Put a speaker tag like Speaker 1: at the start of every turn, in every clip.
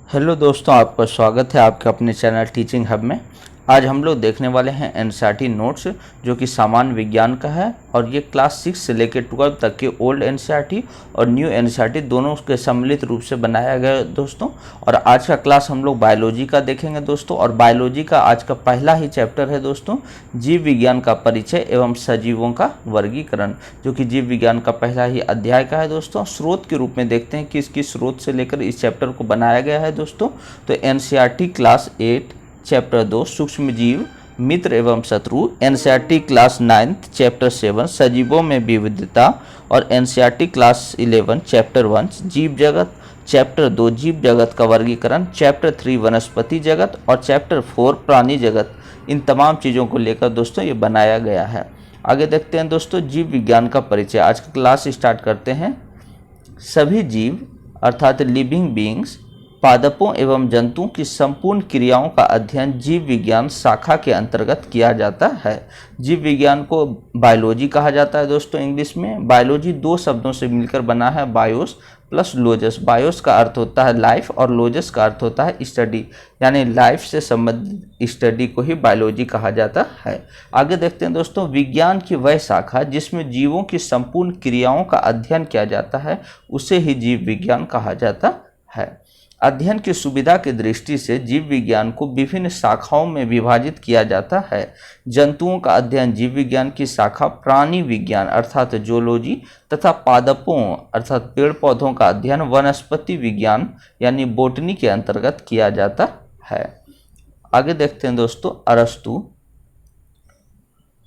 Speaker 1: Hello दोस्तों, आपका स्वागत है आपके अपने चैनल टीचिंग हब में। आज हम लोग देखने वाले हैं एनसीईआरटी नोट्स, जो कि सामान्य विज्ञान का है और ये क्लास 6 से लेकर 12 तक के ओल्ड एनसीईआरटी और न्यू एनसीईआरटी दोनों के सम्मिलित रूप से बनाया गया है दोस्तों। और आज का क्लास हम लोग बायोलॉजी का देखेंगे दोस्तों। और बायोलॉजी का आज का पहला ही चैप्टर है दोस्तों, जीव विज्ञान का परिचय एवं सजीवों का वर्गीकरण, जो कि जीव विज्ञान का पहला ही अध्याय का है दोस्तों। स्रोत के रूप में देखते हैं कि किस किस स्रोत से लेकर इस चैप्टर को बनाया गया है दोस्तों। तो एनसीईआरटी क्लास 8 चैप्टर 2 सूक्ष्म जीव मित्र एवं शत्रु, एनसीईआरटी क्लास 9 चैप्टर 7 सजीवों में विविधता, और एनसीईआरटी क्लास 11 चैप्टर 1 जीव जगत, चैप्टर 2 जीव जगत का वर्गीकरण, चैप्टर 3 वनस्पति जगत और चैप्टर 4 प्राणी जगत। इन तमाम चीज़ों को लेकर दोस्तों ये बनाया गया है। आगे देखते हैं दोस्तों जीव विज्ञान का परिचय। आज का क्लास स्टार्ट करते हैं। सभी जीव अर्थात लिविंग बीइंग्स, पादपों एवं जंतुओं की संपूर्ण क्रियाओं का अध्ययन जीव विज्ञान शाखा के अंतर्गत किया जाता है। जीव विज्ञान को बायोलॉजी कहा जाता है दोस्तों इंग्लिश में। बायोलॉजी दो शब्दों से मिलकर बना है, बायोस प्लस लोजस। बायोस का अर्थ होता है लाइफ और लोजस का अर्थ होता है स्टडी, यानी लाइफ से संबंधित स्टडी को ही बायोलॉजी कहा जाता है। आगे देखते हैं दोस्तों, विज्ञान की वह शाखा जिसमें जीवों की संपूर्ण क्रियाओं का अध्ययन किया जाता है उसे ही जीव विज्ञान कहा जाता है। अध्ययन की सुविधा की दृष्टि से जीव विज्ञान को विभिन्न शाखाओं में विभाजित किया जाता है। जंतुओं का अध्ययन जीव विज्ञान की शाखा प्राणी विज्ञान अर्थात जूलॉजी तथा पादपों अर्थात पेड़ पौधों का अध्ययन वनस्पति विज्ञान यानी बोटनी के अंतर्गत किया जाता है। आगे देखते हैं दोस्तों, अरस्तु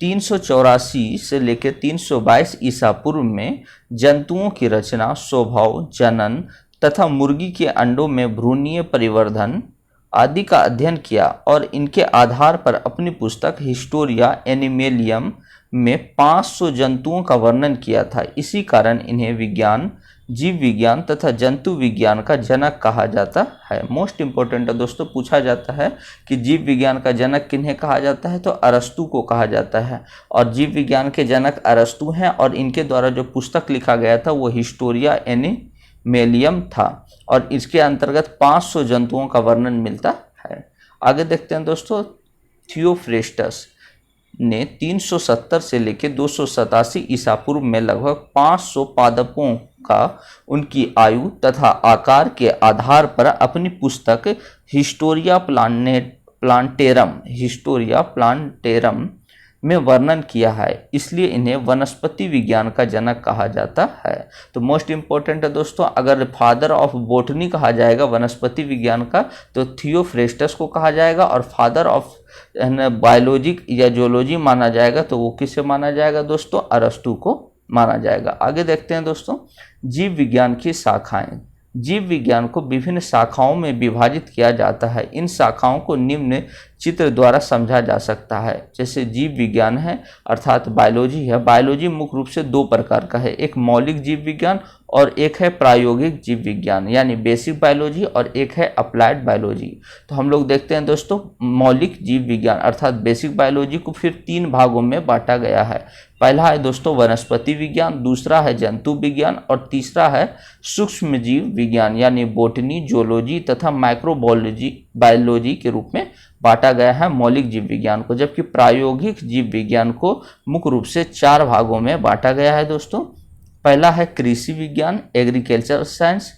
Speaker 1: 384 से लेकर 322 ईसा पूर्व में जंतुओं की रचना, स्वभाव, जनन तथा मुर्गी के अंडों में भ्रूणीय परिवर्धन आदि का अध्ययन किया और इनके आधार पर अपनी पुस्तक हिस्टोरिया एनिमेलियम में 500 जंतुओं का वर्णन किया था। इसी कारण इन्हें विज्ञान, जीव विज्ञान तथा जंतु विज्ञान का जनक कहा जाता है। मोस्ट इंपॉर्टेंट है दोस्तों, पूछा जाता है कि जीव विज्ञान का जनक किन्हें कहा जाता है, तो अरस्तु को कहा जाता है। और जीव विज्ञान के जनक अरस्तु हैं और इनके द्वारा जो पुस्तक लिखा गया था वो हिस्टोरिया एनिमेलियम था और इसके अंतर्गत 500 जंतुओं का वर्णन मिलता है। आगे देखते हैं दोस्तों, थियोफ्रेस्टस ने 370 से लेकर 287 ईसा पूर्व में लगभग 500 पादपों का उनकी आयु तथा आकार के आधार पर अपनी पुस्तक हिस्टोरिया प्लांटेरम में वर्णन किया है। इसलिए इन्हें वनस्पति विज्ञान का जनक कहा जाता है। तो मोस्ट इंपॉर्टेंट है दोस्तों, अगर फादर ऑफ बोटनी कहा जाएगा वनस्पति विज्ञान का तो थियोफ्रेस्टस को कहा जाएगा, और फादर ऑफ बायोलॉजी या जूलॉजी माना जाएगा तो वो किसे माना जाएगा दोस्तों, अरस्तु को माना जाएगा। आगे देखते हैं दोस्तों, जीव विज्ञान की शाखाएं। जीव विज्ञान को विभिन्न शाखाओं में विभाजित किया जाता है। इन शाखाओं को निम्न चित्र द्वारा समझा जा सकता है। जैसे जीव विज्ञान है अर्थात बायोलॉजी है। बायोलॉजी मुख्य रूप से दो प्रकार का है, एक मौलिक जीव विज्ञान और एक है प्रायोगिक जीव विज्ञान यानी बेसिक बायोलॉजी, और एक है अप्लाइड बायोलॉजी। तो हम लोग देखते हैं दोस्तों, मौलिक जीव विज्ञान अर्थात बेसिक बायोलॉजी को फिर 3 भागों में बांटा गया है। पहला है दोस्तों वनस्पति विज्ञान, दूसरा है जंतु विज्ञान और तीसरा है सूक्ष्म जीव विज्ञान यानी बोटनी, जूलॉजी तथा माइक्रोबायोलॉजी के रूप में बांटा गया है मौलिक जीव विज्ञान को। जबकि प्रायोगिक जीव विज्ञान को मुख्य रूप से 4 भागों में बांटा गया है दोस्तों। पहला है कृषि विज्ञान एग्रीकल्चर साइंस,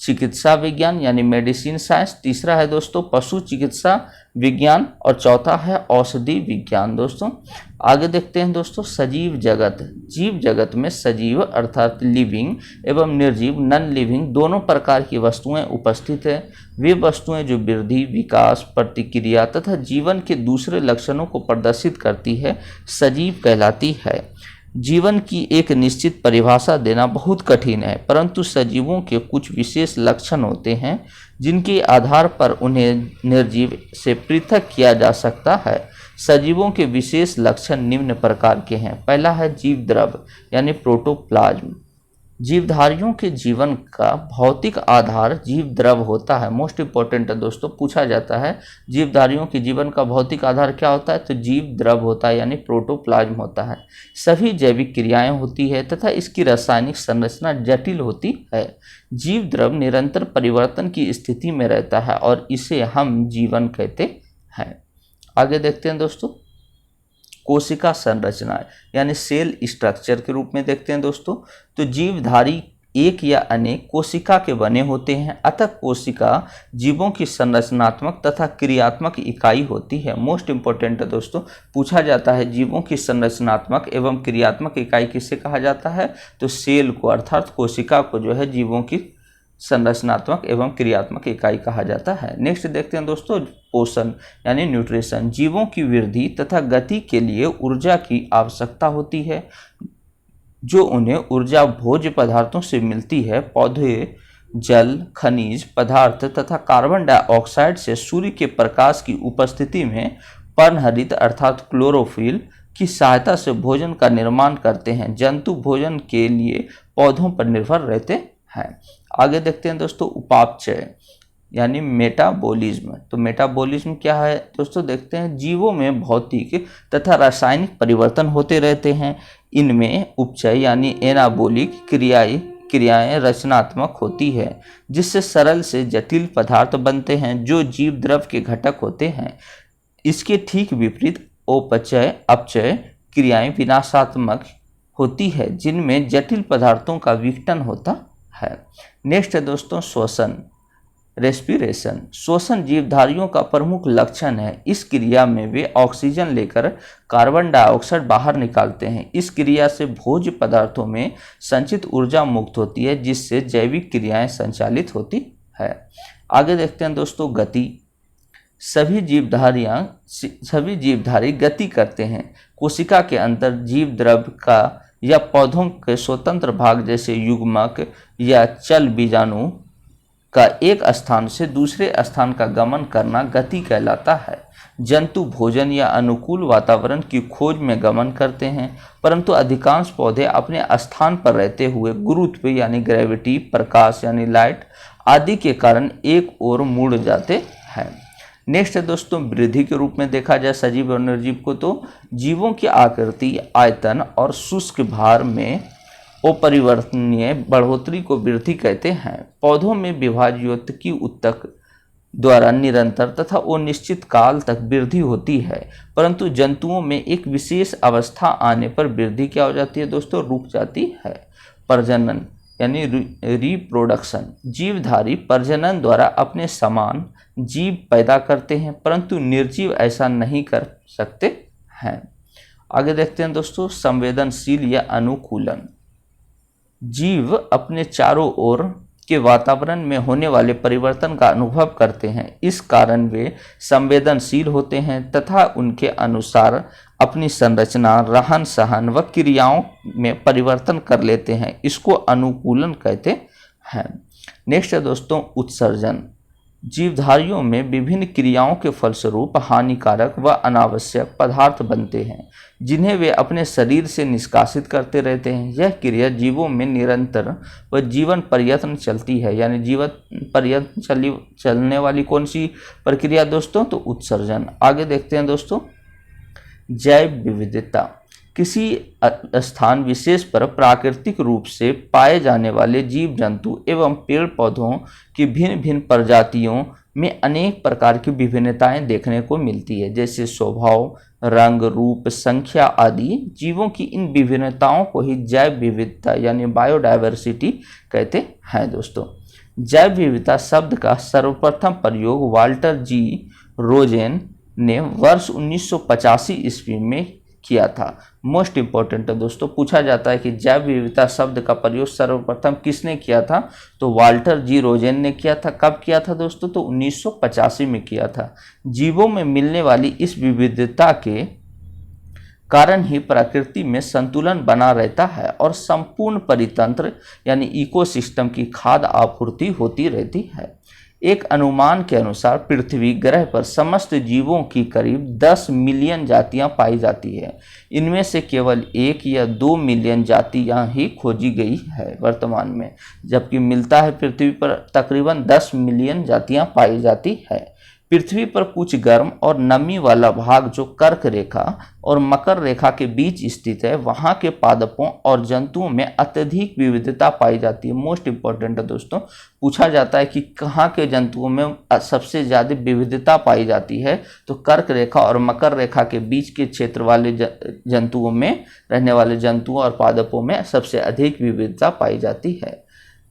Speaker 1: चिकित्सा विज्ञान यानी मेडिसिन साइंस, तीसरा है दोस्तों पशु चिकित्सा विज्ञान और चौथा है औषधि विज्ञान दोस्तों। आगे देखते हैं दोस्तों, सजीव जगत। जीव जगत में सजीव अर्थात लिविंग एवं निर्जीव नॉन लिविंग दोनों प्रकार की वस्तुएं उपस्थित है। वे वस्तुएं जो वृद्धि, विकास, प्रतिक्रिया तथा जीवन के दूसरे लक्षणों को प्रदर्शित करती है सजीव कहलाती है। जीवन की एक निश्चित परिभाषा देना बहुत कठिन है, परंतु सजीवों के कुछ विशेष लक्षण होते हैं जिनके आधार पर उन्हें निर्जीव से पृथक किया जा सकता है। सजीवों के विशेष लक्षण निम्न प्रकार के हैं। पहला है जीव द्रव यानी प्रोटोप्लाज्म। जीवधारियों के जीवन का भौतिक आधार जीव द्रव होता है। मोस्ट इंपॉर्टेंट है दोस्तों, पूछा जाता है जीवधारियों के जीवन का भौतिक आधार क्या होता है, तो जीव द्रव होता है यानी प्रोटोप्लाज्म होता है। सभी जैविक क्रियाएं होती है तथा इसकी रासायनिक संरचना जटिल होती है। जीव द्रव निरंतर परिवर्तन की स्थिति में रहता है और इसे हम जीवन कहते हैं। आगे देखते हैं दोस्तों, कोशिका संरचना यानी सेल स्ट्रक्चर के रूप में देखते हैं दोस्तों। तो जीवधारी एक या अनेक कोशिका के बने होते हैं, अतः कोशिका जीवों की संरचनात्मक तथा क्रियात्मक इकाई होती है। मोस्ट इंपॉर्टेंट है दोस्तों, पूछा जाता है जीवों की संरचनात्मक एवं क्रियात्मक इकाई किसे कहा जाता है, तो सेल को अर्थात कोशिका को जो है जीवों की संरचनात्मक एवं क्रियात्मक इकाई कहा जाता है। नेक्स्ट देखते हैं दोस्तों, पोषण यानी न्यूट्रिशन। जीवों की वृद्धि तथा गति के लिए ऊर्जा की आवश्यकता होती है, जो उन्हें ऊर्जा भोज्य पदार्थों से मिलती है। पौधे जल, खनिज पदार्थ तथा कार्बन डाइऑक्साइड से सूर्य के प्रकाश की उपस्थिति में पर्णहरित अर्थात क्लोरोफिल की सहायता से भोजन का निर्माण करते हैं। जंतु भोजन के लिए पौधों पर निर्भर रहते हैं। आगे देखते हैं दोस्तों, उपापचय यानी मेटाबॉलिज्म। तो मेटाबॉलिज्म क्या है दोस्तों, देखते हैं जीवों में भौतिक तथा रासायनिक परिवर्तन होते रहते हैं। इनमें उपचय यानी एनाबॉलिक क्रियाएं रचनात्मक होती है, जिससे सरल से जटिल पदार्थ बनते हैं जो जीव द्रव के घटक होते हैं। इसके ठीक विपरीत अपचय क्रियाएं विनाशात्मक होती है, जिनमें जटिल पदार्थों का विघटन होता है। नेक्स्ट है दोस्तों, श्वसन रेस्पिरेशन। श्वसन जीवधारियों का प्रमुख लक्षण है। इस क्रिया में वे ऑक्सीजन लेकर कार्बन डाइऑक्साइड बाहर निकालते हैं। इस क्रिया से भोज्य पदार्थों में संचित ऊर्जा मुक्त होती है, जिससे जैविक क्रियाएं संचालित होती है। आगे देखते हैं दोस्तों, गति। सभी जीवधारी गति करते हैं। कोशिका के अंदर जीव द्रव का या पौधों के स्वतंत्र भाग जैसे युग्मक या चल बीजाणु का एक स्थान से दूसरे स्थान का गमन करना गति कहलाता है। जंतु भोजन या अनुकूल वातावरण की खोज में गमन करते हैं, परंतु अधिकांश पौधे अपने स्थान पर रहते हुए गुरुत्व यानी ग्रेविटी, प्रकाश यानी लाइट आदि के कारण एक ओर मुड़ जाते हैं। नेक्स्ट है दोस्तों, वृद्धि के रूप में देखा जाए सजीव और निर्जीव को, तो जीवों की आकृति, आयतन और शुष्क भार में अपरिवर्तनीय बढ़ोतरी को वृद्धि कहते हैं। पौधों में विभाज्योत्की ऊतक द्वारा निरंतर तथा अनिश्चित काल तक वृद्धि होती है, परंतु जंतुओं में एक विशेष अवस्था आने पर वृद्धि क्या हो जाती है दोस्तों, रुक जाती है। प्रजनन यानी रिप्रोडक्शन। जीवधारी प्रजनन द्वारा अपने समान जीव पैदा करते हैं, परंतु निर्जीव ऐसा नहीं कर सकते हैं। आगे देखते हैं दोस्तों, संवेदनशील या अनुकूलन। जीव अपने चारों ओर के वातावरण में होने वाले परिवर्तन का अनुभव करते हैं, इस कारण वे संवेदनशील होते हैं तथा उनके अनुसार अपनी संरचना, रहन सहन व क्रियाओं में परिवर्तन कर लेते हैं। इसको अनुकूलन कहते हैं। नेक्स्ट है दोस्तों, उत्सर्जन। जीवधारियों में विभिन्न क्रियाओं के फलस्वरूप हानिकारक व अनावश्यक पदार्थ बनते हैं, जिन्हें वे अपने शरीर से निष्कासित करते रहते हैं। यह क्रिया जीवों में निरंतर व जीवन पर्यंत चलती है, यानी जीवन पर्यंत चलने वाली कौन सी प्रक्रिया दोस्तों, तो उत्सर्जन। आगे देखते हैं दोस्तों, जैव विविधता। किसी स्थान विशेष पर प्राकृतिक रूप से पाए जाने वाले जीव जंतु एवं पेड़ पौधों की भिन्न भिन्न प्रजातियों में अनेक प्रकार की विभिन्नताएं देखने को मिलती है, जैसे स्वभाव, रंग, रूप, संख्या आदि। जीवों की इन विभिन्नताओं को ही जैव विविधता यानी बायोडायवर्सिटी कहते हैं दोस्तों। जैव विविधता शब्द का सर्वप्रथम प्रयोग वाल्टर जी रोजेन ने वर्ष 1985 ईस्वी में किया था। मोस्ट इंपॉर्टेंट है दोस्तों, पूछा जाता है कि जैव विविधता शब्द का प्रयोग सर्वप्रथम किसने किया था, तो वाल्टर जी रोजेन ने किया था। कब किया था दोस्तों, तो 1985 में किया था। जीवों में मिलने वाली इस विविधता के कारण ही प्रकृति में संतुलन बना रहता है और संपूर्ण परितंत्र यानी इकोसिस्टम की खाद्य आपूर्ति होती रहती है। एक अनुमान के अनुसार पृथ्वी ग्रह पर समस्त जीवों की करीब 10 मिलियन जातियां पाई जाती है। इनमें से केवल 1 या 2 मिलियन जातियां ही खोजी गई है वर्तमान में, जबकि मिलता है पृथ्वी पर तकरीबन 10 मिलियन जातियां पाई जाती है। पृथ्वी पर कुछ गर्म और नमी वाला भाग जो कर्क रेखा और मकर रेखा के बीच स्थित है, वहां के पादपों और जंतुओं में अत्यधिक विविधता पाई जाती है। मोस्ट इंपॉर्टेंट है दोस्तों, पूछा जाता है कि कहाँ के जंतुओं में सबसे ज़्यादा विविधता पाई जाती है, तो कर्क रेखा और मकर रेखा के बीच के क्षेत्र वाले जंतुओं में रहने वाले जंतुओं और पादपों में सबसे अधिक विविधता पाई जाती है।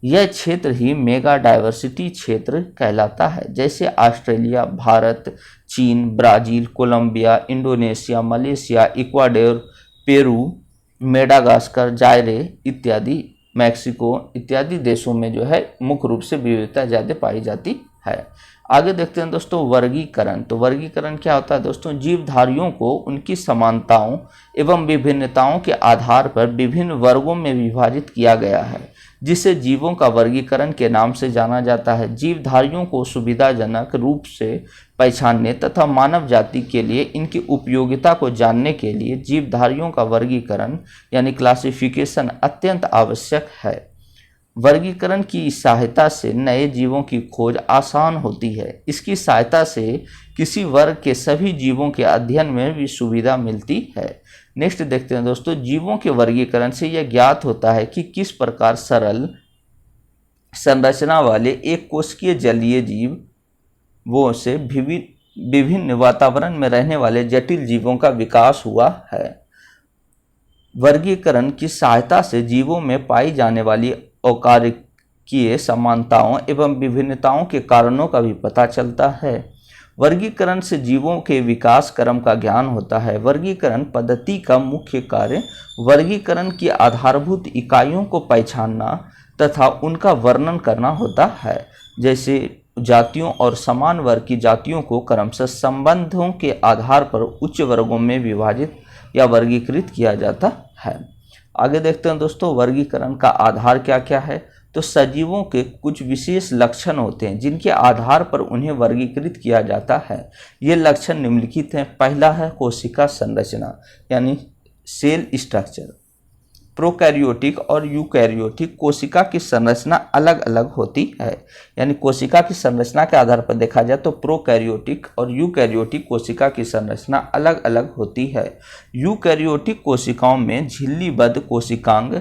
Speaker 1: यह क्षेत्र ही मेगा डाइवर्सिटी क्षेत्र कहलाता है, जैसे ऑस्ट्रेलिया, भारत, चीन, Brazil, Colombia, Indonesia, Malaysia, Ecuador, Peru, Madagascar, Zaire इत्यादि, मैक्सिको इत्यादि देशों में जो है मुख्य रूप से विविधता ज़्यादा पाई जाती है। आगे देखते हैं दोस्तों वर्गीकरण। तो वर्गीकरण क्या होता है दोस्तों? जीवधारियों को उनकी समानताओं एवं विभिन्नताओं के आधार पर विभिन्न वर्गों में विभाजित किया गया है, जिसे जीवों का वर्गीकरण के नाम से जाना जाता है। जीवधारियों को सुविधाजनक रूप से पहचानने तथा मानव जाति के लिए इनकी उपयोगिता को जानने के लिए जीवधारियों का वर्गीकरण यानी क्लासिफिकेशन अत्यंत आवश्यक है। वर्गीकरण की सहायता से नए जीवों की खोज आसान होती है। इसकी सहायता से किसी वर्ग के सभी जीवों के अध्ययन में भी सुविधा मिलती है। नेक्स्ट देखते हैं दोस्तों, जीवों के वर्गीकरण से यह ज्ञात होता है कि किस प्रकार सरल संरचना वाले एक कोशिकीय जलीय जीव वो से विभिन्न वातावरण में रहने वाले जटिल जीवों का विकास हुआ है। वर्गीकरण की सहायता से जीवों में पाई जाने वाली अकार्यकीय समानताओं एवं विभिन्नताओं के कारणों का भी पता चलता है। वर्गीकरण से जीवों के विकास क्रम का ज्ञान होता है। वर्गीकरण पद्धति का मुख्य कार्य वर्गीकरण की आधारभूत इकाइयों को पहचानना तथा उनका वर्णन करना होता है। जैसे जातियों और समान वर्ग की जातियों को क्रमशः संबंधों के आधार पर उच्च वर्गों में विभाजित या वर्गीकृत किया जाता है। आगे देखते हैं दोस्तों, वर्गीकरण का आधार क्या क्या है? तो सजीवों के कुछ विशेष लक्षण होते हैं जिनके आधार पर उन्हें वर्गीकृत किया जाता है। ये लक्षण निम्नलिखित हैं। पहला है कोशिका संरचना यानी सेल स्ट्रक्चर। प्रोकैरियोटिक और यूकैरियोटिक कोशिका की संरचना अलग अलग होती है। यानी कोशिका की संरचना के आधार पर देखा जाए तो प्रोकैरियोटिक और यूकैरियोटिक कोशिका की संरचना अलग अलग होती है। यूकैरियोटिक कोशिकाओं में झिल्लीबद्ध कोशिकांग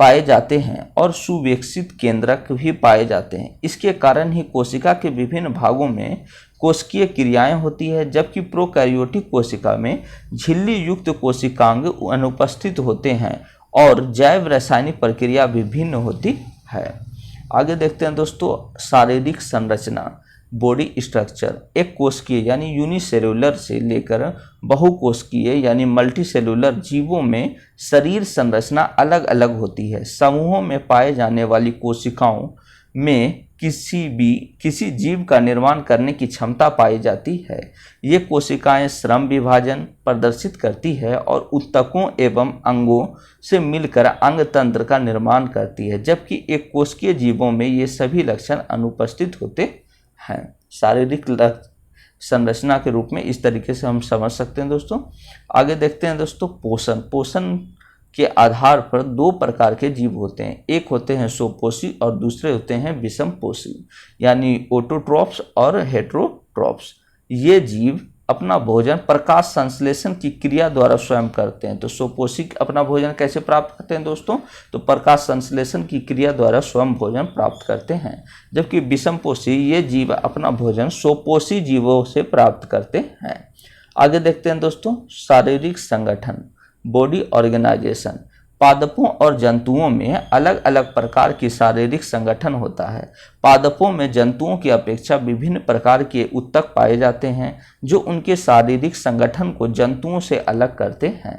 Speaker 1: पाए जाते हैं और सुविकसित केंद्रक भी पाए जाते हैं। इसके कारण ही कोशिका के विभिन्न भागों में कोशिकीय क्रियाएं होती है, जबकि प्रोकैरियोटिक कोशिका में झिल्ली युक्त कोशिकांग अनुपस्थित होते हैं और जैव रासायनिक प्रक्रिया विभिन्न होती है। आगे देखते हैं दोस्तों, शारीरिक संरचना बॉडी स्ट्रक्चर। एक कोशिकीय यानी यूनिसेलुलर से लेकर बहुकोशिकीय यानी मल्टीसेलुलर जीवों में शरीर संरचना अलग अलग होती है। समूहों में पाए जाने वाली कोशिकाओं में किसी जीव का निर्माण करने की क्षमता पाई जाती है। ये कोशिकाएं श्रम विभाजन प्रदर्शित करती है और ऊतकों एवं अंगों से मिलकर अंग तंत्र का निर्माण करती है, जबकि एक कोशिकीय जीवों में ये सभी लक्षण अनुपस्थित होते हैं। शारीरिक संरचना के रूप में इस तरीके से हम समझ सकते हैं दोस्तों। आगे देखते हैं दोस्तों, पोषण के आधार पर दो प्रकार के जीव होते हैं। एक होते हैं स्वपोषी और दूसरे होते हैं विषमपोषी यानी ऑटोट्रॉप्स और हेटेरोट्रॉप्स। ये जीव अपना भोजन प्रकाश संश्लेषण की क्रिया द्वारा स्वयं करते हैं। तो स्वपोषी अपना भोजन कैसे प्राप्त करते हैं दोस्तों? तो प्रकाश संश्लेषण की क्रिया द्वारा स्वयं भोजन प्राप्त करते हैं, जबकि विषमपोषी ये जीव अपना भोजन स्वपोषी जीवों से प्राप्त करते हैं। आगे देखते हैं दोस्तों, शारीरिक संगठन बॉडी ऑर्गेनाइजेशन। पादपों और जंतुओं में अलग अलग प्रकार की शारीरिक संगठन होता है। पादपों में जंतुओं की अपेक्षा विभिन्न प्रकार के ऊतक पाए जाते हैं जो उनके शारीरिक संगठन को जंतुओं से अलग करते हैं।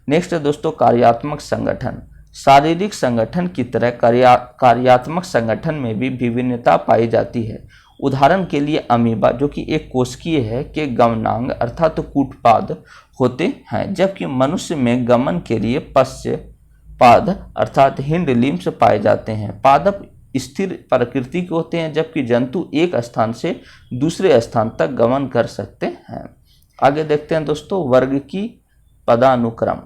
Speaker 1: नेक्स्ट है दोस्तों, कार्यात्मक संगठन। शारीरिक संगठन की तरह कार्यात्मक संगठन में भी विभिन्नता पाई जाती है। उदाहरण के लिए अमीबा जो कि एक कोशिकीय है के गमनांग अर्थात तो कूटपाद होते हैं, जबकि मनुष्य में गमन के लिए पश्च पाद अर्थात हिंड लिम्स पाए जाते हैं। पादप स्थिर प्रकृति के होते हैं, जबकि जंतु एक स्थान से दूसरे स्थान तक गमन कर सकते हैं। आगे देखते हैं दोस्तों वर्गीकी पदानुक्रम।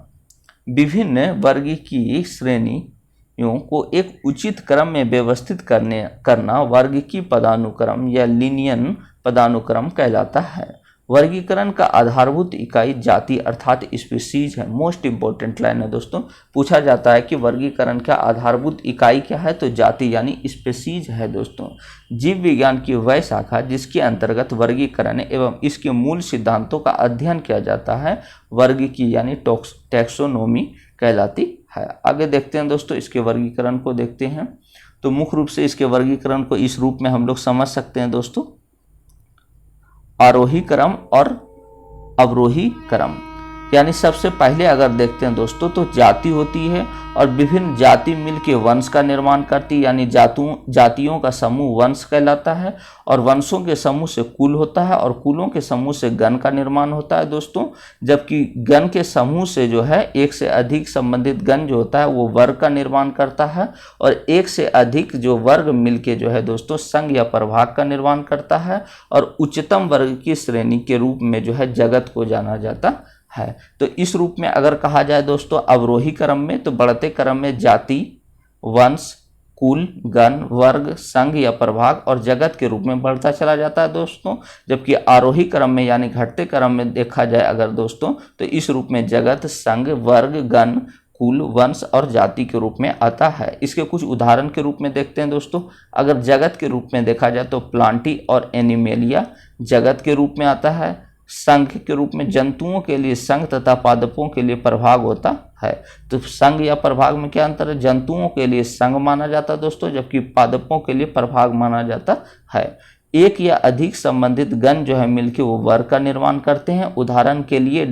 Speaker 1: विभिन्न वर्गीकी श्रेणियों को एक उचित क्रम में व्यवस्थित करना वर्गीकी पदानुक्रम या लिनियन पदानुक्रम कहलाता है। वर्गीकरण का आधारभूत इकाई जाति अर्थात स्पीशीज है। मोस्ट इंपोर्टेंट लाइन है दोस्तों, पूछा जाता है कि वर्गीकरण का आधारभूत इकाई क्या है, तो जाति यानी स्पीशीज है दोस्तों। जीव विज्ञान की वह शाखा जिसके अंतर्गत वर्गीकरण एवं इसके मूल सिद्धांतों का अध्ययन किया जाता है वर्गीकी यानी टैक्सोनोमी कहलाती है। आगे देखते हैं दोस्तों इसके वर्गीकरण को देखते हैं। तो मुख्य रूप से इसके वर्गीकरण को इस रूप में हम लोग समझ सकते हैं दोस्तों, आरोही क्रम और अवरोही क्रम। यानी सबसे पहले अगर देखते हैं दोस्तों तो जाति होती है और विभिन्न जाति मिलके वंश का निर्माण करती है, यानी जातियों का समूह वंश कहलाता है और वंशों के समूह से कुल होता है और कुलों के समूह से गण का निर्माण होता है दोस्तों। जबकि गण के समूह से जो है एक से अधिक संबंधित गण जो होता है वो वर्ग का निर्माण करता है और एक से अधिक जो वर्ग मिलके जो है दोस्तों संघ या प्रभाग का निर्माण करता है और उच्चतम वर्ग की श्रेणी के रूप में जो है जगत को जाना जाता है। तो इस रूप में अगर कहा जाए दोस्तों अवरोही क्रम में तो बढ़ते क्रम में जाति, वंश, कुल, गण, वर्ग, संघ या प्रभाग और जगत के रूप में बढ़ता चला जाता है दोस्तों। जबकि आरोही क्रम में यानी घटते क्रम में देखा जाए अगर दोस्तों तो इस रूप में जगत, संघ, वर्ग, गण, कुल, वंश और जाति के रूप में आता है। इसके कुछ उदाहरण के रूप में देखते हैं दोस्तों। अगर जगत के रूप में देखा जाए तो प्लांटी और एनिमेलिया जगत के रूप में आता है। संघ के रूप में जंतुओं के लिए संघ तथा पादपों के लिए प्रभाग होता है। तो संघ या प्रभाग में क्या अंतर है, जंतुओं के लिए संघ माना जाता है दोस्तों, जबकि पादपों के लिए प्रभाग माना जाता है। एक या अधिक संबंधित गण जो है मिलकर वो वर्ग का निर्माण करते हैं। उदाहरण के लिए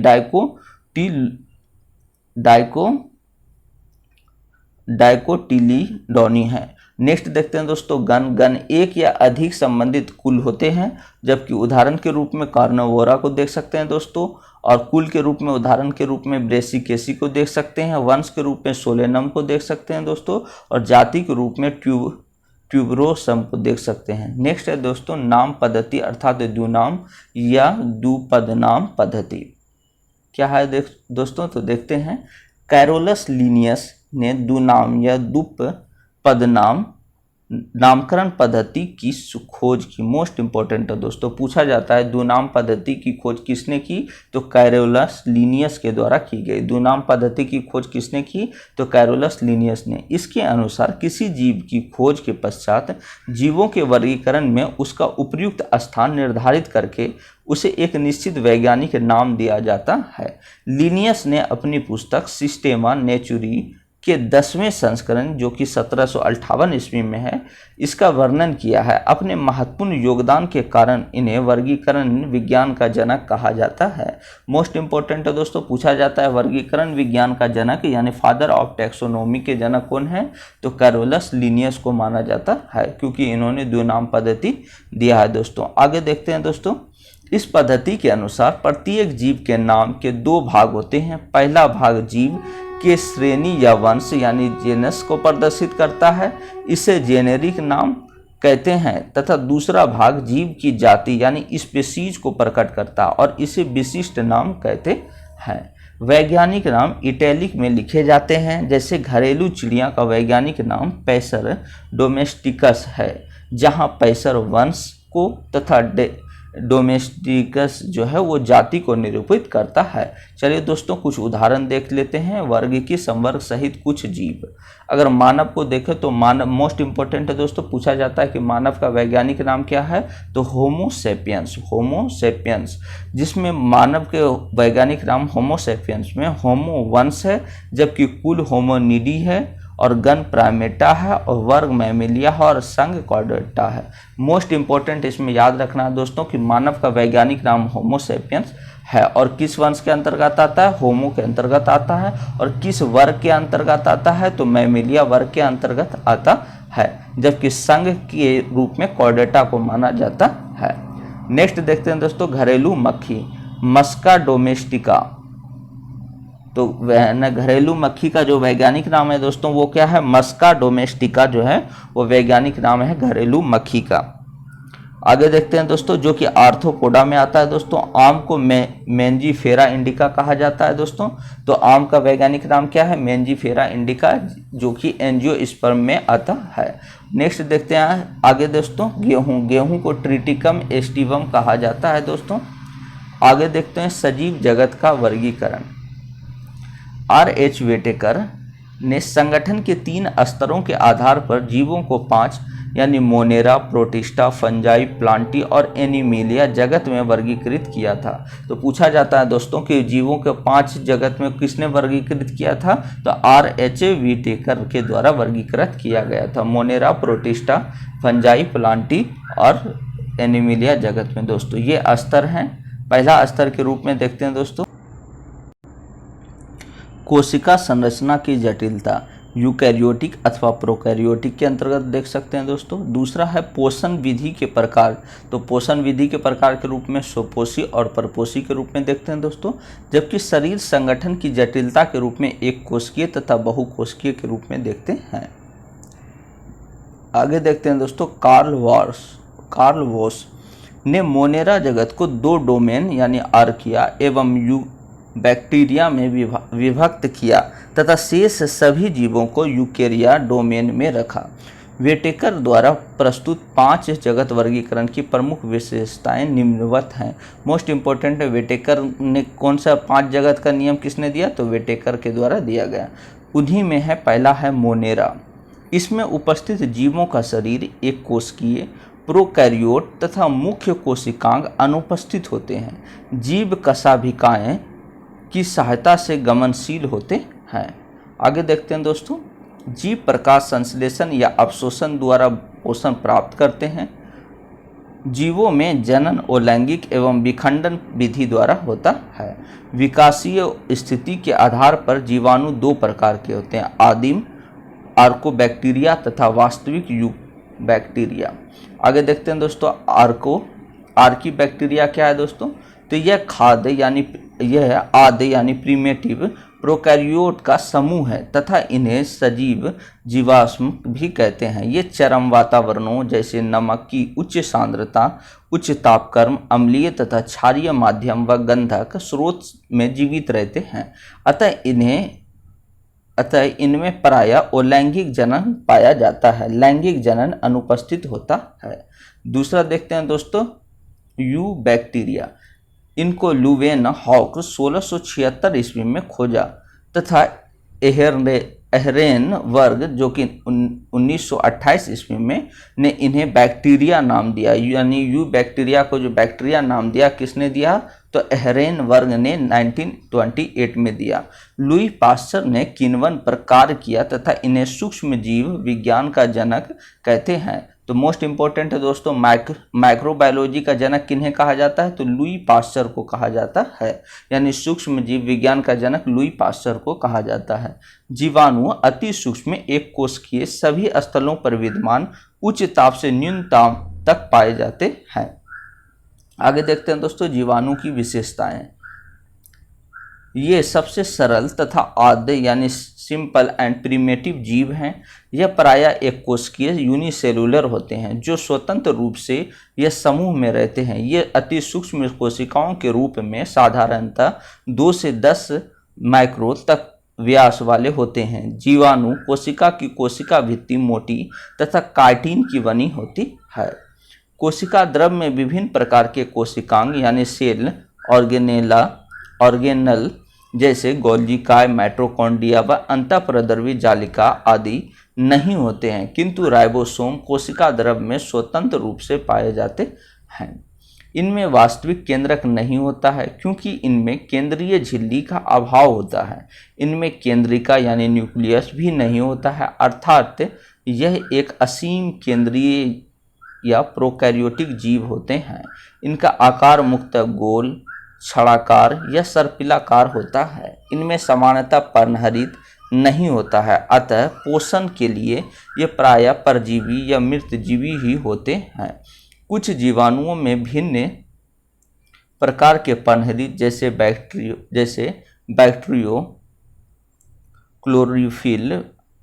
Speaker 1: डाइकोटिलीडोनी है। नेक्स्ट देखते हैं दोस्तों गण एक या अधिक संबंधित कुल होते हैं, जबकि उदाहरण के रूप में कार्निवोरा को देख सकते हैं दोस्तों और कुल के रूप में उदाहरण के रूप में ब्रेसिकेसी को देख सकते हैं, वंश के रूप में सोलेनम को देख सकते हैं दोस्तों और जाति के रूप में ट्यूबरोसम को देख सकते हैं। नेक्स्ट है दोस्तों नाम पद्धति अर्थात द्विनाम या द्विपदनाम पद्धति क्या है दोस्तों, तो देखते हैं कैरोलस लिनियस ने द्विनाम या द्विपदनाम नामकरण पद्धति की खोज की। मोस्ट इंपॉर्टेंट है दोस्तों, पूछा जाता है द्विनाम पद्धति की खोज किसने की, तो कैरोलस लिनियस के द्वारा की गई। द्विनाम पद्धति की खोज किसने की, तो कैरोलस लिनियस ने। इसके अनुसार किसी जीव की खोज के पश्चात जीवों के वर्गीकरण में उसका उपयुक्त स्थान निर्धारित करके उसे एक निश्चित वैज्ञानिक नाम दिया जाता है। लिनियस ने अपनी पुस्तक सिस्टेमा नेचुरी के 10वें संस्करण जो कि 1758 ईस्वी में है, इसका वर्णन किया है। अपने महत्वपूर्ण योगदान के कारण इन्हें वर्गीकरण विज्ञान का जनक कहा जाता है। मोस्ट इंपॉर्टेंट है दोस्तों, पूछा जाता है वर्गीकरण विज्ञान का जनक यानी फादर ऑफ टैक्सोनॉमी के जनक कौन है, तो कैरोलस लिनियस को माना जाता है, क्योंकि इन्होंने द्विनाम पद्धति दिया है दोस्तों। आगे देखते हैं दोस्तों, इस पद्धति के अनुसार प्रत्येक जीव के नाम के 2 भाग होते हैं। पहला भाग जीव के श्रेणी या वंश यानी जेनस को प्रदर्शित करता है, इसे जेनेरिक नाम कहते हैं, तथा दूसरा भाग जीव की जाति यानी स्पीशीज को प्रकट करता है और इसे विशिष्ट नाम कहते हैं। वैज्ञानिक नाम इटैलिक में लिखे जाते हैं, जैसे घरेलू चिड़िया का वैज्ञानिक नाम पैसर डोमेस्टिकस है, जहां पैसर वंश को तथा डोमेस्टिकस जो है वो जाति को निरूपित करता है। चलिए दोस्तों कुछ उदाहरण देख लेते हैं। वर्गीकी संवर्ग सहित कुछ जीव। अगर मानव को देखें तो मानव मोस्ट इंपॉर्टेंट है दोस्तों, पूछा जाता है कि मानव का वैज्ञानिक नाम क्या है, तो होमो सेपियंस, जिसमें मानव के वैज्ञानिक नाम होमो सेपियंस में होमो वंश है, जबकि कुल होमोनिडी है और गण प्राइमेटा है और वर्ग मैमेलिया है और संघ कॉर्डेटा है। मोस्ट इंपॉर्टेंट इसमें याद रखना है दोस्तों कि मानव का वैज्ञानिक नाम होमो सेपियंस है और किस वंश के अंतर्गत आता है, होमो के अंतर्गत आता है, और किस वर्ग के अंतर्गत आता है, तो मैमेलिया वर्ग के अंतर्गत आता है, जबकि संघ के रूप में कॉर्डेटा को माना जाता है। नेक्स्ट देखते हैं दोस्तों घरेलू मक्खी मस्का डोमेस्टिका तो वह न घरेलू मक्खी का जो वैज्ञानिक नाम है दोस्तों वो क्या है, मस्का डोमेस्टिका जो है वो वैज्ञानिक नाम है घरेलू मक्खी का। आगे देखते हैं दोस्तों, जो कि आर्थ्रोपोडा में आता है दोस्तों। आम को मेंजीफेरा इंडिका कहा जाता है दोस्तों। तो आम का वैज्ञानिक नाम क्या है, मेंजीफेरा इंडिका, जो कि एंजियोस्पर्म में आता है। नेक्स्ट देखते हैं आगे दोस्तों, गेहूं को ट्रिटिकम एस्टिवम कहा जाता है दोस्तों। आगे देखते हैं सजीव जगत का वर्गीकरण। R.H. वेटेकर ने संगठन के 3 स्तरों के आधार पर जीवों को 5 यानी मोनेरा, प्रोटिस्टा, फंजाई, प्लांटी और एनिमिलिया जगत में वर्गीकृत किया था। तो पूछा जाता है दोस्तों कि जीवों के 5 जगत में किसने वर्गीकृत किया था, तो R.H. वेटेकर के द्वारा वर्गीकृत किया गया था। मोनेरा, प्रोटिस्टा, फंजाई, प्लांटी और एनिमिलिया जगत में दोस्तों ये स्तर हैं। पहला स्तर के रूप में देखते हैं दोस्तों कोशिका संरचना की जटिलता, यूकैरियोटिक अथवा प्रोकैरियोटिक के अंतर्गत देख सकते हैं दोस्तों। दूसरा है पोषण विधि के प्रकार। तो पोषण विधि के प्रकार के रूप में स्वपोषी और परपोषी के रूप में देखते हैं दोस्तों। जबकि शरीर संगठन की जटिलता के रूप में एक कोशिकीय तथा बहुकोशिकीय के रूप में देखते हैं। आगे देखते हैं दोस्तों कार्ल वॉस ने मोनेरा जगत को 2 डोमेन यानी आर्किया एवं बैक्टीरिया में विभक्त किया तथा शेष सभी जीवों को यूकेरिया डोमेन में रखा। वेटेकर द्वारा प्रस्तुत 5 जगत वर्गीकरण की प्रमुख विशेषताएं निम्नवत हैं। मोस्ट इंपॉर्टेंट है, वेटेकर ने कौन सा 5 जगत का नियम किसने दिया, तो वेटेकर के द्वारा दिया गया। उन्हीं में है, पहला है मोनेरा। इसमें उपस्थित जीवों का शरीर एक कोशिकीय, प्रोकैरियोट तथा मुख्य कोशिकांग अनुपस्थित होते हैं। जीव कशाभिकाएं की सहायता से गमनशील होते हैं। आगे देखते हैं दोस्तों, जीव प्रकाश संश्लेषण या अवशोषण द्वारा पोषण प्राप्त करते हैं। जीवों में जनन अलैंगिक एवं विखंडन विधि द्वारा होता है। विकासीय स्थिति के आधार पर जीवाणु 2 प्रकार के होते हैं, आदिम आर्कोबैक्टीरिया तथा वास्तविक युग बैक्टीरिया। आगे देखते हैं दोस्तों आर्की बैक्टीरिया क्या है दोस्तों, तो यह आद्य यानी प्रीमेटिव प्रोकैरियोट का समूह है तथा इन्हें सजीव जीवाश्म भी कहते हैं। ये चरम वातावरणों जैसे नमक की उच्च सांद्रता, उच्च तापक्रम, अम्लीय तथा क्षारीय माध्यम व गंधक स्रोत में जीवित रहते हैं। अतः इनमें प्रायः अलैंगिक जनन पाया जाता है, लैंगिक जनन अनुपस्थित होता है। दूसरा देखते हैं दोस्तों यू बैक्टीरिया। इनको लुवेन हॉक 1676 ईस्वी में खोजा तथा एहरेन वर्ग जो कि 1928 ईस्वी में ने इन्हें बैक्टीरिया नाम दिया। यानी यू बैक्टीरिया को जो बैक्टीरिया नाम दिया किसने दिया, तो एहरेन वर्ग ने 1928 में दिया। लुई पास्चर ने किण्वन पर कार्य किया तथा इन्हें सूक्ष्म जीव विज्ञान का जनक कहते हैं। तो मोस्ट इंपॉर्टेंट है दोस्तों, माइक्रोबायोलॉजी का जनक किन्हें कहा जाता है, तो लुई पास्चर को कहा जाता है। यानी सूक्ष्म जीव विज्ञान का जनक लुई पास्चर को कहा जाता है। जीवाणु अति सूक्ष्म एक कोशिकीय सभी स्थलों पर विद्यमान उच्च ताप से न्यूनतम तक पाए जाते हैं। आगे देखते हैं दोस्तों जीवाणु की विशेषताएं। ये सबसे सरल तथा आद्य यानी सिंपल एंड प्रिमेटिव जीव हैं। यह प्रायः एक कोशिकीय यूनिसेलुलर होते हैं जो स्वतंत्र रूप से यह समूह में रहते हैं। ये अति सूक्ष्म कोशिकाओं के रूप में साधारणतः 2 से 10 माइक्रो तक व्यास वाले होते हैं। जीवाणु कोशिका की कोशिका भित्ति मोटी तथा काइटिन की बनी होती है। कोशिका द्रव में विभिन्न प्रकार के कोशिकांग यानी सेल, ऑर्गेनल जैसे गोल्जिकाय, माइटोकॉन्ड्रिया व अंतःप्रद्रवी जालिका आदि नहीं होते हैं, किंतु राइबोसोम कोशिका द्रव में स्वतंत्र रूप से पाए जाते हैं। इनमें वास्तविक केंद्रक नहीं होता है क्योंकि इनमें केंद्रीय झिल्ली का अभाव होता है। इनमें केंद्रिका यानी न्यूक्लियस भी नहीं होता है, अर्थात यह एक असीम केंद्रीय या प्रोकैरियोटिक जीव होते हैं। इनका आकार मुख्यतः गोल, छड़ाकार या सर्पिलाकार होता है। इनमें सामान्यतः पर्णहरित नहीं होता है, अतः पोषण के लिए ये प्रायः परजीवी या मृतजीवी ही होते हैं। कुछ जीवाणुओं में भिन्न प्रकार के पर्णहरित जैसे बैक्टीरियो क्लोरोफिल,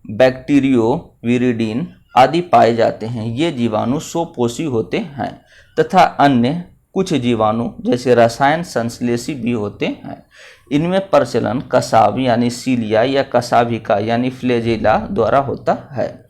Speaker 1: बैक्टीरियोविरिडीन आदि पाए जाते हैं। ये जीवाणु स्वपोषी होते हैं तथा अन्य कुछ जीवाणु जैसे रसायन संश्लेषी भी होते हैं। इनमें प्रचलन कसाब यानी सीलिया या कसाभिका यानी फ्लैजेला द्वारा होता है।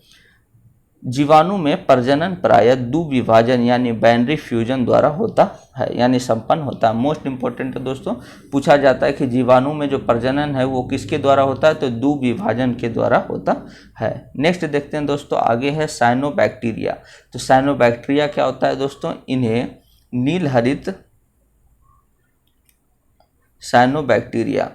Speaker 1: जीवाणु में प्रजनन प्रायः द्विविभाजन यानी बाइनरी फ्यूजन द्वारा होता है यानी संपन्न होता है। मोस्ट इंपॉर्टेंट है दोस्तों, पूछा जाता है कि जीवाणु में जो प्रजनन है वो किसके द्वारा होता है, तो द्विविभाजन के द्वारा होता है। नेक्स्ट देखते हैं दोस्तों, आगे है साइनोबैक्टीरिया। तो साइनोबैक्टीरिया क्या होता है दोस्तों, इन्हें नील हरित साइनोबैक्टीरिया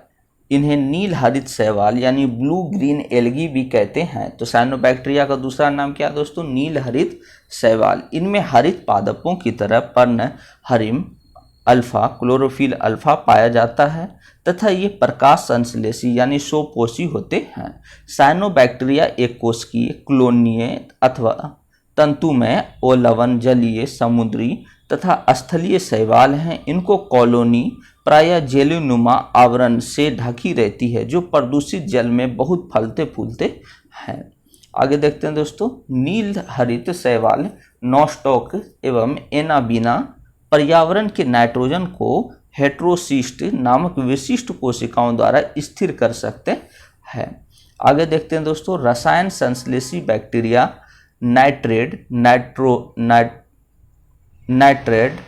Speaker 1: इन्हें नील हरित शैवाल यानी ब्लू ग्रीन एल्गी भी कहते हैं। तो साइनोबैक्टीरिया का दूसरा नाम क्या है दोस्तों, नील हरित शैवाल। इनमें हरित पादपों की तरह पर्ण हरिम अल्फा क्लोरोफिल अल्फा पाया जाता है तथा ये प्रकाश संश्लेषी यानी स्वपोषी होते हैं। साइनोबैक्टीरिया एक कोशिकीय, क्लोनीय अथवा तंतुमय और लवण जलीय, समुद्री तथा स्थलीय शैवाल हैं। इनको कॉलोनी प्रायः जेलीनुमा आवरण से ढकी रहती है जो प्रदूषित जल में बहुत फलते फूलते हैं। आगे देखते हैं दोस्तों, नील हरित शैवाल नॉस्टॉक एवं एनाबीना पर्यावरण के नाइट्रोजन को हेट्रोसिस्ट नामक विशिष्ट कोशिकाओं द्वारा स्थिर कर सकते हैं। आगे देखते हैं दोस्तों, रसायन संश्लेषी बैक्टीरिया नाइट्रेट नाइट्रेट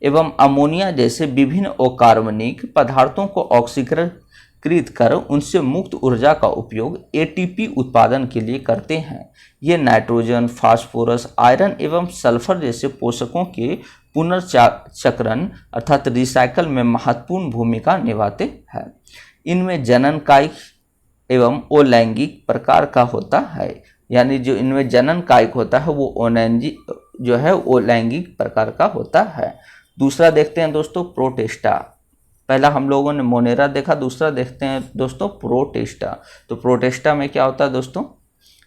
Speaker 1: एवं अमोनिया जैसे विभिन्न अकार्बनिक पदार्थों को ऑक्सीकृत कर उनसे मुक्त ऊर्जा का उपयोग एटीपी उत्पादन के लिए करते हैं। ये नाइट्रोजन, फास्फोरस, आयरन एवं सल्फर जैसे पोषकों के पुनर्चक्रण अर्थात रिसाइकल में महत्वपूर्ण भूमिका निभाते हैं। इनमें जनन कायिक एवं अलैंगिक प्रकार का होता है, यानी जो इनमें जनन कायिक होता है वो अलैंगिक प्रकार का होता है। दूसरा देखते हैं दोस्तों, प्रोटेस्टा। पहला हम लोगों ने मोनेरा देखा, दूसरा देखते हैं दोस्तों प्रोटेस्टा। तो प्रोटेस्टा में क्या होता है दोस्तों,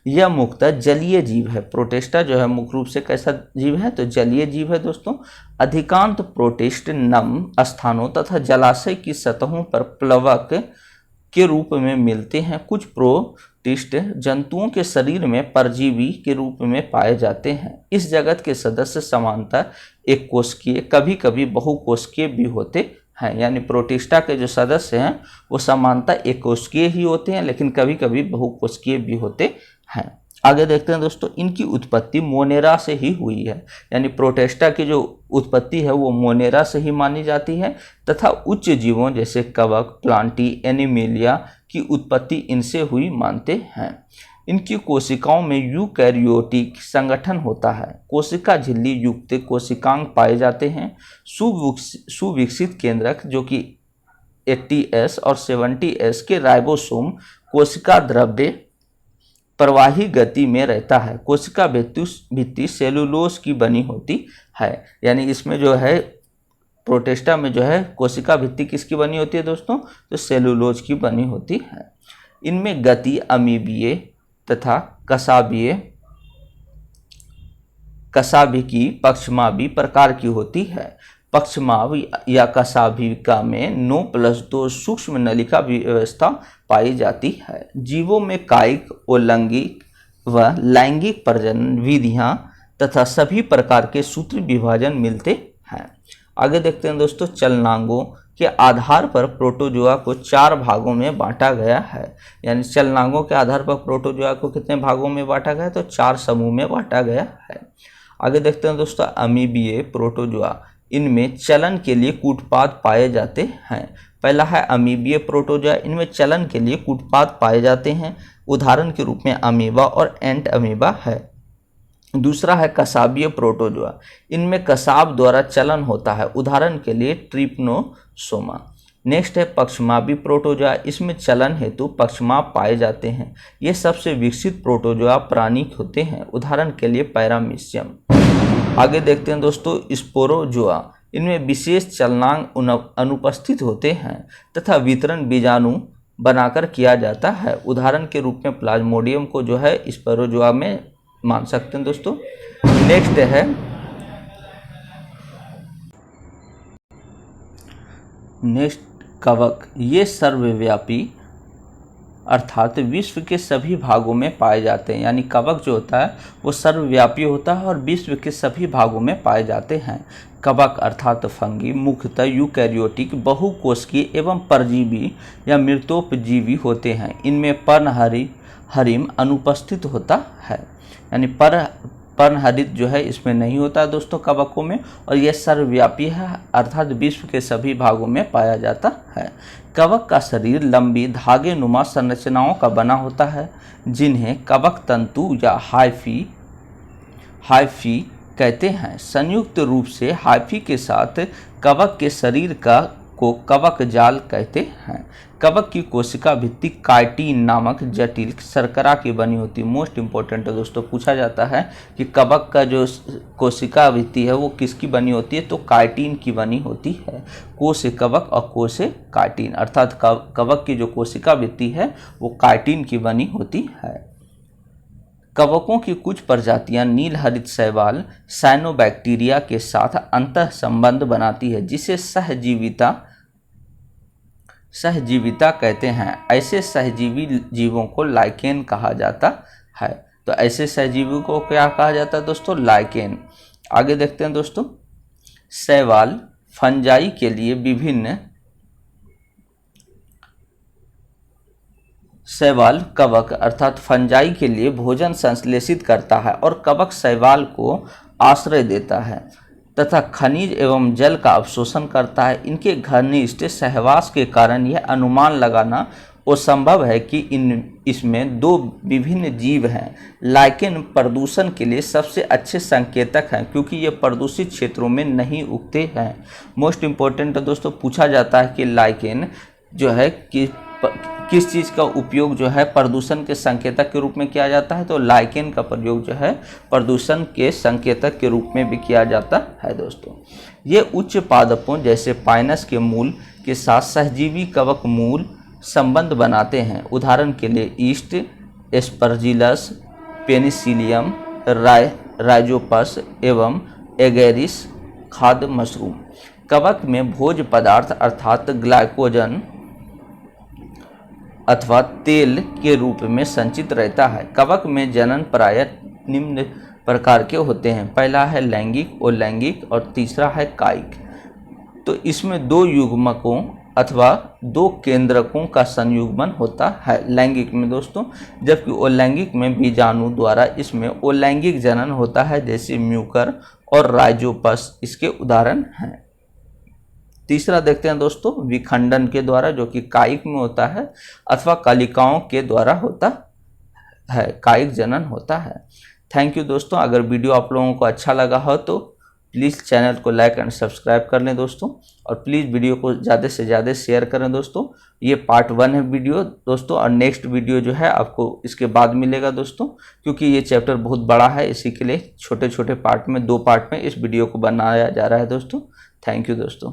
Speaker 1: यह मुख्यतः जलीय जीव है। प्रोटेस्टा जो है मुख्य रूप से कैसा जीव है, तो जलीय जीव है दोस्तों। अधिकांश प्रोटिस्ट नम स्थानों तथा जलाशय की सतहों पर प्लवक के रूप में मिलते हैं। कुछ प्रोटिस्ट जंतुओं के शरीर में परजीवी के रूप में पाए जाते हैं। इस जगत के सदस्य समानतः एक कोशिकीय, कभी कभी बहुकोशिकीय भी होते हैं। यानी प्रोटिस्टा के जो सदस्य हैं वो समानतः एक कोशिकीय ही होते हैं, लेकिन कभी कभी बहुकोशिकीय भी होते हैं। आगे देखते हैं दोस्तों, इनकी उत्पत्ति मोनेरा से ही हुई है। यानी प्रोटेस्टा की जो उत्पत्ति है वो मोनेरा से ही मानी जाती है तथा उच्च जीवों जैसे कवक, प्लांटी, एनिमेलिया की उत्पत्ति इनसे हुई मानते हैं। इनकी कोशिकाओं में यूकैरियोटिक संगठन होता है। कोशिका झिल्ली युक्त कोशिकांग पाए जाते हैं। सुविकसित केंद्रक जो कि 80S और 70S के राइबोसोम कोशिका द्रव्य प्रवाही गति में रहता है। कोशिका भित्ति सेलुलोज की बनी होती है। यानी इसमें जो है प्रोटेस्टा में जो है कोशिका भित्ति किसकी बनी होती है दोस्तों, तो सेलुलोज की बनी होती है। इनमें गति अमीबीय तथा कसाभिकी पक्षमावी प्रकार की होती है। पक्षमाव या कसाभिका में 9+2 सूक्ष्म नलिका व्यवस्था पाई जाती है। जीवों में कायिक, अलैंगिक व लैंगिक प्रजनन विधियां तथा सभी प्रकार के सूत्र विभाजन मिलते हैं। आगे देखते हैं दोस्तों, चलनांगों के आधार पर प्रोटोजोआ को 4 भागों में बांटा गया है। यानी चलनांगों के आधार पर प्रोटोजोआ को कितने भागों में बांटा गया है, तो 4 समूह में बांटा गया है। आगे देखते हैं दोस्तों, अमीबीय प्रोटोजोआ। इनमें चलन के लिए कूटपाद पाए जाते हैं। पहला है अमीबीय प्रोटोजोआ, इनमें चलन के लिए कूटपाद पाए जाते हैं। उदाहरण के रूप में अमीबा और एंट अमीबा है। दूसरा है कसाबीय प्रोटोजोआ, इनमें कसाब द्वारा चलन होता है। उदाहरण के लिए ट्रिप्नोसोमा। नेक्स्ट है पक्षमावी प्रोटोजोआ, इसमें चलन हेतु पक्षमाप पाए जाते हैं। ये सबसे विकसित प्रोटोजोआ प्राणी होते हैं। उदाहरण के लिए पैरामीशियम। आगे देखते हैं दोस्तों, स्पोरोजोआ। इनमें विशेष चलनांग अनुपस्थित होते हैं तथा वितरण बीजाणु बनाकर किया जाता है। उदाहरण के रूप में प्लाज्मोडियम को जो है स्पोरोजोआ में मान सकते हैं दोस्तों। नेक्स्ट है कवक। ये सर्वव्यापी अर्थात विश्व के सभी भागों में पाए जाते हैं। यानी कवक जो होता है वो सर्वव्यापी होता है और विश्व के सभी भागों में पाए जाते हैं। कवक अर्थात फंगी मुख्यतः यूकैरियोटिक बहुकोशिकीय एवं परजीवी या मृतोपजीवी होते हैं। इनमें पर्णहरिम अनुपस्थित होता है। यानी पर्णहरित जो है इसमें नहीं होता है दोस्तों कवकों में, और यह सर्वव्यापी है अर्थात विश्व के सभी भागों में पाया जाता है। कवक का शरीर लंबी धागे नुमा संरचनाओं का बना होता है, जिन्हें कवक तंतु या हाइफी कहते हैं। संयुक्त रूप से हाइफी के साथ कवक के शरीर को कवक जाल कहते हैं। कवक की कोशिका भित्ति काइटिन नामक जटिल शर्करा की बनी होती है। मोस्ट इंपॉर्टेंट है दोस्तों, पूछा जाता है कि कवक का जो कोशिका भित्ति है वो किसकी बनी होती है, तो काइटिन की बनी होती है। कोश कवक और कोश काइटिन, अर्थात कवक की जो कोशिका भित्ति है वो काइटिन की बनी होती है। कवकों की कुछ प्रजातियां नील हरित शैवाल साइनोबैक्टीरिया के साथ अंतः संबंध बनाती है, जिसे सहजीविता कहते हैं। ऐसे सहजीवी जीवों को लाइकेन कहा जाता है। तो ऐसे सहजीवी को क्या कहा जाता है दोस्तों, लाइकेन। आगे देखते हैं दोस्तों, शैवाल फंजाई के लिए शैवाल कवक अर्थात फंजाई के लिए भोजन संश्लेषित करता है और कवक शैवाल को आश्रय देता है तथा खनिज एवं जल का अवशोषण करता है। इनके घनिष्ठ सहवास के कारण यह अनुमान लगाना असंभव है कि इसमें दो विभिन्न जीव हैं। लाइकेन प्रदूषण के लिए सबसे अच्छे संकेतक हैं क्योंकि ये प्रदूषित क्षेत्रों में नहीं उगते हैं। मोस्ट इम्पोर्टेंट है दोस्तों, पूछा जाता है कि लाइकेन जो है कि किस चीज़ का उपयोग जो है प्रदूषण के संकेतक के रूप में किया जाता है, तो लाइकेन का प्रयोग जो है प्रदूषण के संकेतक के रूप में भी किया जाता है दोस्तों। ये उच्च पादपों जैसे पाइनस के मूल के साथ सहजीवी कवक मूल संबंध बनाते हैं। उदाहरण के लिए ईस्ट, एस्परजिलस, पेनिसिलियम, राइजोपस एवं एगेरिस खाद्य मशरूम। कवक में भोज्य पदार्थ अर्थात ग्लाइकोजन अथवा तेल के रूप में संचित रहता है। कवक में जनन प्रायः निम्न प्रकार के होते हैं। पहला है लैंगिक, अलैंगिक और तीसरा है कायिक। तो इसमें दो युग्मकों अथवा दो केंद्रकों का संयुग्मन होता है लैंगिक में दोस्तों, जबकि अलैंगिक में बीजाणु द्वारा इसमें अलैंगिक जनन होता है, जैसे म्यूकर और राइजोपस इसके उदाहरण हैं। तीसरा देखते हैं दोस्तों, विखंडन के द्वारा, जो कि कायिक में होता है अथवा कलिकाओं के द्वारा होता है, कायिक जनन होता है। थैंक यू दोस्तों। अगर वीडियो आप लोगों को अच्छा लगा हो तो प्लीज़ चैनल को लाइक एंड सब्सक्राइब कर लें दोस्तों, और प्लीज़ वीडियो को ज़्यादा से ज़्यादा शेयर करें दोस्तों। ये पार्ट 1 है वीडियो दोस्तों, और नेक्स्ट वीडियो जो है आपको इसके बाद मिलेगा दोस्तों, क्योंकि ये चैप्टर बहुत बड़ा है, इसी के लिए छोटे छोटे पार्ट में 2 पार्ट में इस वीडियो को बनाया जा रहा है दोस्तों। थैंक यू दोस्तों।